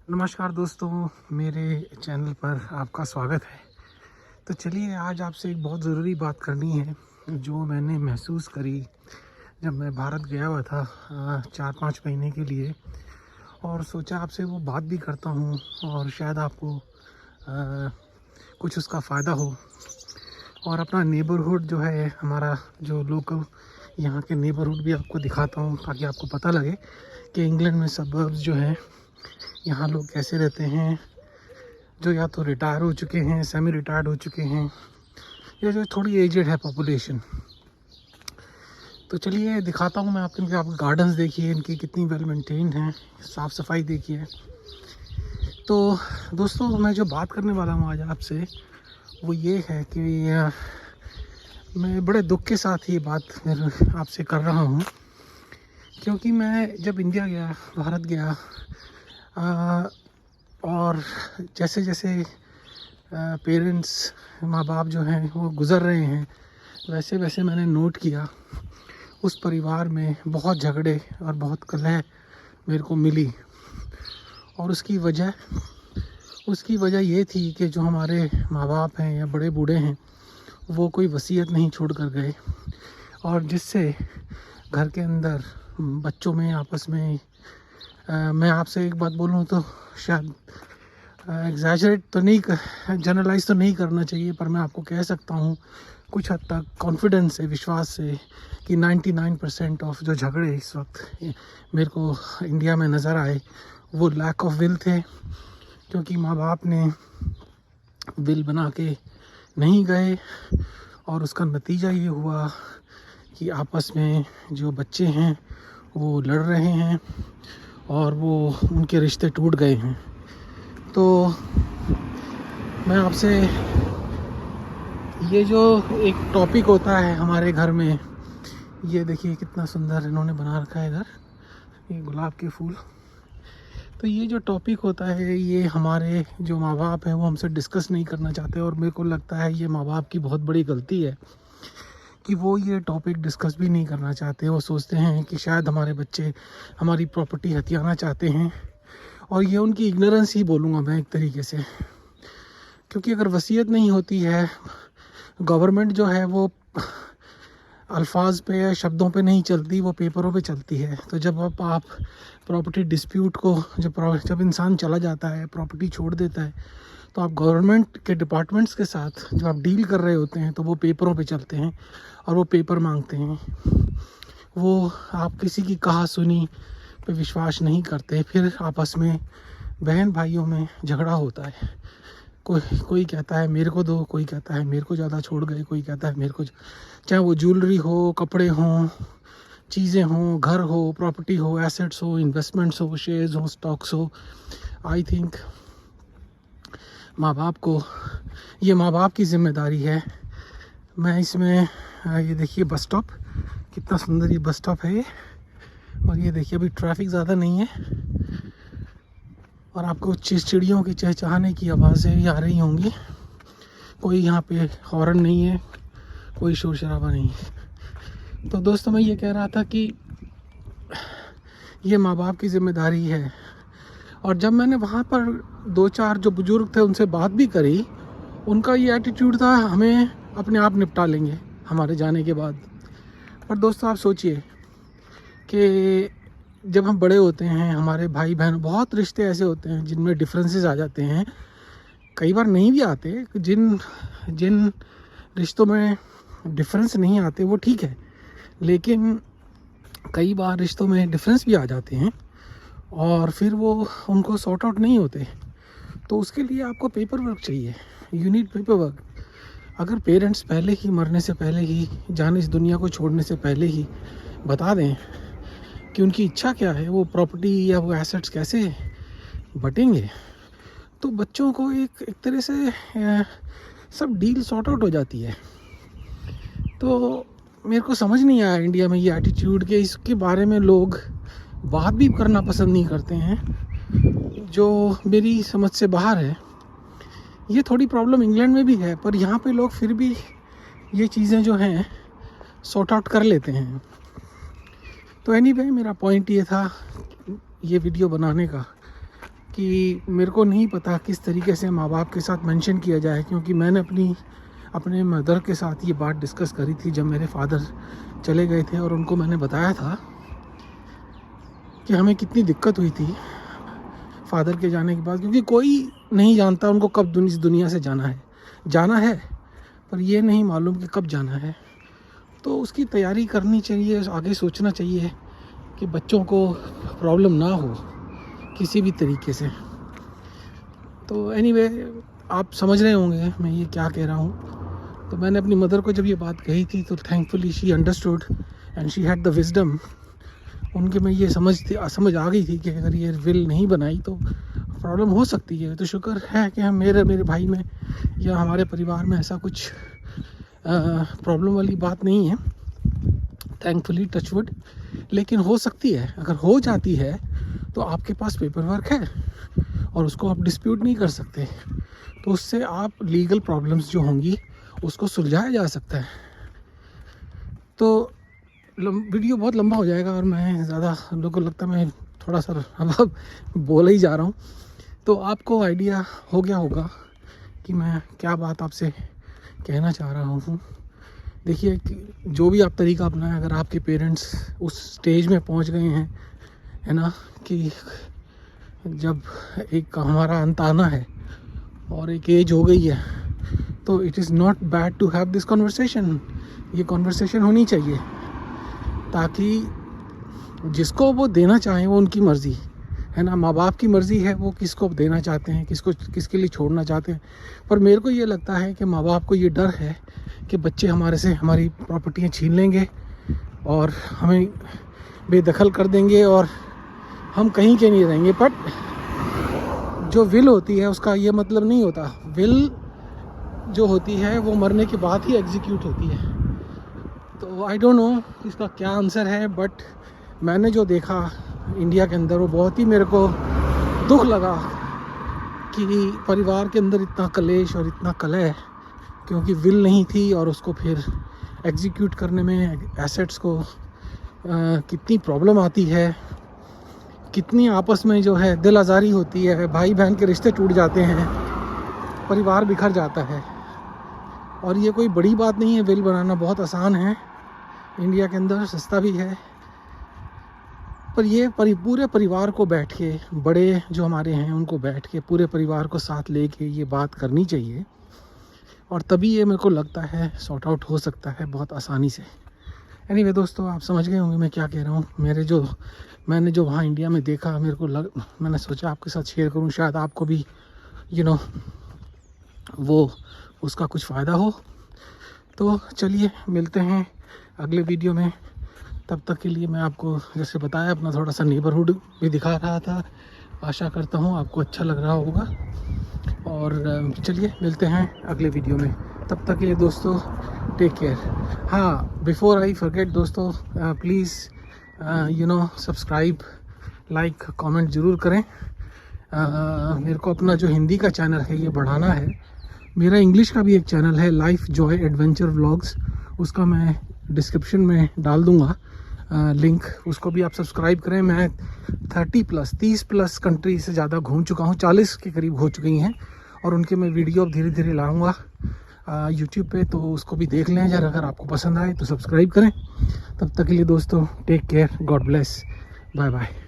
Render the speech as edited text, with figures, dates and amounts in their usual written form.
नमस्कार दोस्तों, मेरे चैनल पर आपका स्वागत है। तो चलिए आज आपसे एक बहुत ज़रूरी बात करनी है जो मैंने महसूस करी जब मैं भारत गया हुआ था 4-5 महीने के लिए। और सोचा आपसे वो बात भी करता हूँ और शायद आपको कुछ उसका फ़ायदा हो। और अपना नेबरहुड जो है, हमारा जो लोकल यहाँ के नेबरहुड भी आपको दिखाता हूँ ताकि आपको पता लगे कि इंग्लैंड में सबर्ब्स जो है यहाँ लोग कैसे रहते हैं, जो या तो रिटायर हो चुके हैं, सेमी रिटायर्ड हो चुके हैं, या जो थोड़ी एजेड है पॉपुलेशन। तो चलिए दिखाता हूँ मैं आपको। इनके आप गार्डन्स देखिए, इनकी कितनी वेल मेंटेन्ड हैं, साफ़ सफाई देखिए। तो दोस्तों, मैं जो बात करने वाला हूँ आज आपसे वो ये है कि मैं बड़े दुख के साथ ये बात फिर आपसे कर रहा हूँ, क्योंकि मैं जब इंडिया गया, भारत गया, और जैसे जैसे पेरेंट्स, माँ बाप जो हैं वो गुज़र रहे हैं, वैसे वैसे मैंने नोट किया उस परिवार में बहुत झगड़े और बहुत कलह मेरे को मिली। और उसकी वजह ये थी कि जो हमारे माँ बाप हैं या बड़े बूढ़े हैं वो कोई वसीयत नहीं छोड़ कर गए, और जिससे घर के अंदर बच्चों में आपस में मैं आपसे एक बात बोलूँ तो शायद एग्जैजरेट तो नहीं, जनरलाइज तो नहीं करना चाहिए, पर मैं आपको कह सकता हूँ कुछ हद तक कॉन्फिडेंस से, विश्वास से, कि 99% ऑफ जो झगड़े इस वक्त मेरे को इंडिया में नज़र आए वो लैक ऑफ विल थे। क्योंकि माँ बाप ने विल बना के नहीं गए, और उसका नतीजा ये हुआ कि आपस में जो बच्चे हैं वो लड़ रहे हैं और वो उनके रिश्ते टूट गए हैं। तो मैं आपसे ये जो एक टॉपिक होता है हमारे घर में, ये देखिए कितना सुंदर इन्होंने बना रखा है इधर, ये गुलाब के फूल। तो ये जो टॉपिक होता है, ये हमारे जो माँ बाप हैं वो हमसे डिस्कस नहीं करना चाहते, और मेरे को लगता है ये माँ बाप की बहुत बड़ी गलती है कि वो ये टॉपिक डिस्कस भी नहीं करना चाहते। वो सोचते हैं कि शायद हमारे बच्चे हमारी प्रॉपर्टी हथियाना चाहते हैं, और ये उनकी इग्नोरेंस ही बोलूँगा मैं एक तरीके से। क्योंकि अगर वसीयत नहीं होती है, गवर्नमेंट जो है वो अल्फाज पे या शब्दों पे नहीं चलती, वो पेपरों पे चलती है। तो जब आप प्रॉपर्टी डिस्प्यूट को, जब इंसान चला जाता है, प्रॉपर्टी छोड़ देता है, तो आप गवर्नमेंट के डिपार्टमेंट्स के साथ जब आप डील कर रहे होते हैं तो वो पेपरों पे चलते हैं और वो पेपर मांगते हैं। वो आप किसी की कहा सुनी पे विश्वास नहीं करते। फिर आपस में बहन भाइयों में झगड़ा होता है। कोई कहता है मेरे को दो, कोई कहता है मेरे को ज़्यादा छोड़ गए, कोई कहता है मेरे को, चाहे वो ज्वेलरी हो, कपड़े हों, चीज़ें हों, घर हो, प्रॉपर्टी हो, एसेट्स हो, इन्वेस्टमेंट्स हो, शेयर्स हो, स्टॉक्स हो। आई थिंक ये माँ बाप की जिम्मेदारी है। मैं इसमें ये देखिए बस स्टॉप, कितना सुंदर ये बस स्टॉप है ये। और ये देखिए अभी ट्रैफिक ज़्यादा नहीं है, और आपको चिड़ियों की चहचहाने की आवाज़ें भी आ रही होंगी। कोई यहाँ पे हॉर्न नहीं है, कोई शोर शराबा नहीं है। तो दोस्तों, मैं ये कह रहा था कि ये माँ बाप की ज़िम्मेदारी है। और जब मैंने वहाँ पर 2-4 जो बुज़ुर्ग थे उनसे बात भी करी, उनका ये एटीट्यूड था हमें अपने आप निपटा लेंगे हमारे जाने के बाद। पर दोस्तों, आप सोचिए कि जब हम बड़े होते हैं, हमारे भाई बहन, बहुत रिश्ते ऐसे होते हैं जिनमें डिफरेंसेस आ जाते हैं, कई बार नहीं भी आते। जिन रिश्तों में डिफरेंस नहीं आते वो ठीक है, लेकिन कई बार रिश्तों में डिफरेंस भी आ जाते हैं और फिर वो उनको सॉर्ट आउट नहीं होते। तो उसके लिए आपको पेपर वर्क चाहिए, यू नीड पेपर वर्क। अगर पेरेंट्स पहले ही मरने से पहले ही, जाने इस दुनिया को छोड़ने से पहले ही बता दें कि उनकी इच्छा क्या है, वो प्रॉपर्टी या वो एसेट्स कैसे बटेंगे, तो बच्चों को एक तरह से सब डील सॉर्ट आउट हो जाती है। तो मेरे को समझ नहीं आया इंडिया में ये एटीट्यूड के, इसके बारे में लोग बात भी करना पसंद नहीं करते हैं, जो मेरी समझ से बाहर है। ये थोड़ी प्रॉब्लम इंग्लैंड में भी है, पर यहाँ पे लोग फिर भी ये चीज़ें जो हैं सॉर्ट आउट कर लेते हैं। तो एनीवे, मेरा पॉइंट ये था ये वीडियो बनाने का कि मेरे को नहीं पता किस तरीके से माँ बाप के साथ मेंशन किया जाए, क्योंकि मैंने अपने मदर के साथ ये बात डिस्कस करी थी जब मेरे फादर चले गए थे, और उनको मैंने बताया था कि हमें कितनी दिक्कत हुई थी फादर के जाने के बाद, क्योंकि कोई नहीं जानता उनको कब इस दुनिया से जाना है पर ये नहीं मालूम कि कब जाना है। तो उसकी तैयारी करनी चाहिए, आगे सोचना चाहिए कि बच्चों को प्रॉब्लम ना हो किसी भी तरीके से। तो एनीवे, आप समझ रहे होंगे मैं ये क्या कह रहा हूँ। तो मैंने अपनी मदर को जब ये बात कही थी तो thankfully she understood and she had the wisdom. उनके में ये समझ आ गई थी कि अगर ये विल नहीं बनाई तो प्रॉब्लम हो सकती है। तो शुक्र है कि हम मेरे भाई में या हमारे परिवार में ऐसा कुछ प्रॉब्लम वाली बात नहीं है, थैंकफुली, टचवुड। लेकिन हो सकती है, अगर हो जाती है तो आपके पास पेपर वर्क है और उसको आप डिस्प्यूट नहीं कर सकते, तो उससे आप लीगल प्रॉब्लम्स जो होंगी उसको सुलझाया जा सकता है। तो वीडियो बहुत लंबा हो जाएगा और मैं ज़्यादा लोगों को लगता है मैं थोड़ा सा अब बोल ही जा रहा हूँ। तो आपको आइडिया हो गया होगा कि मैं क्या बात आपसे कहना चाह रहा हूँ। देखिए, जो भी आप तरीका अपनाएं, अगर आपके पेरेंट्स उस स्टेज में पहुँच गए हैं, है ना, कि जब एक हमारा अंत आना है और एक एज हो गई है, तो it is not bad to have this conversation. ये कॉन्वर्सेशन होनी चाहिए ताकि जिसको वो देना चाहें वो उनकी मर्ज़ी है ना, माँ बाप की मर्ज़ी है वो किसको देना चाहते हैं, किसके लिए छोड़ना चाहते हैं। पर मेरे को ये लगता है कि माँ बाप को ये डर है कि बच्चे हमारे से हमारी प्रॉपर्टियाँ छीन लेंगे और हमें बेदखल कर देंगे और हम कहीं के नहीं रहेंगे। बट जो विल होती है उसका ये मतलब नहीं होता। विल जो होती है वो मरने के बाद ही एग्जीक्यूट होती है। तो आई डोंट नो इसका क्या आंसर है, बट मैंने जो देखा इंडिया के अंदर वो बहुत ही मेरे को दुख लगा कि परिवार के अंदर इतना कलेश और इतना कलह, क्योंकि विल नहीं थी और उसको फिर एग्जीक्यूट करने में एसेट्स को कितनी प्रॉब्लम आती है, कितनी आपस में जो है दिल आज़ारी होती है, भाई बहन के रिश्ते टूट जाते हैं, परिवार बिखर जाता है। और ये कोई बड़ी बात नहीं है, विल बनाना बहुत आसान है, इंडिया के अंदर सस्ता भी है। पर ये पूरे परिवार को बैठ के, बड़े जो हमारे हैं उनको बैठ के पूरे परिवार को साथ लेके ये बात करनी चाहिए, और तभी ये मेरे को लगता है सॉर्ट आउट हो सकता है बहुत आसानी से। एनीवे दोस्तों, आप समझ गए होंगे मैं क्या कह रहा हूँ। मैंने जो वहाँ इंडिया में देखा, मैंने सोचा आपके साथ शेयर करूँ, शायद आपको भी वो उसका कुछ फ़ायदा हो। तो चलिए मिलते हैं अगले वीडियो में। तब तक के लिए मैं आपको जैसे बताया अपना थोड़ा सा नेबरहुड भी दिखा रहा था। आशा करता हूँ आपको अच्छा लग रहा होगा, और चलिए मिलते हैं अगले वीडियो में। तब तक के लिए दोस्तों टेक केयर। हाँ, बिफोर आई फॉरगेट दोस्तों, प्लीज़ सब्सक्राइब, लाइक, कमेंट ज़रूर करें। मेरे को अपना जो हिंदी का चैनल है ये बढ़ाना है। मेरा इंग्लिश का भी एक चैनल है, लाइफ जॉय एडवेंचर व्लॉग्स, उसका मैं डिस्क्रिप्शन में डाल दूँगा लिंक, उसको भी आप सब्सक्राइब करें। मैं 30 प्लस कंट्री से ज़्यादा घूम चुका हूँ, 40 के करीब हो चुकी हैं, और उनके मैं वीडियो अब धीरे धीरे लाऊंगा यूट्यूब पे, तो उसको भी देख लें यार। अगर आपको पसंद आए तो सब्सक्राइब करें। तब तक के लिए दोस्तों take care, god bless, bye bye.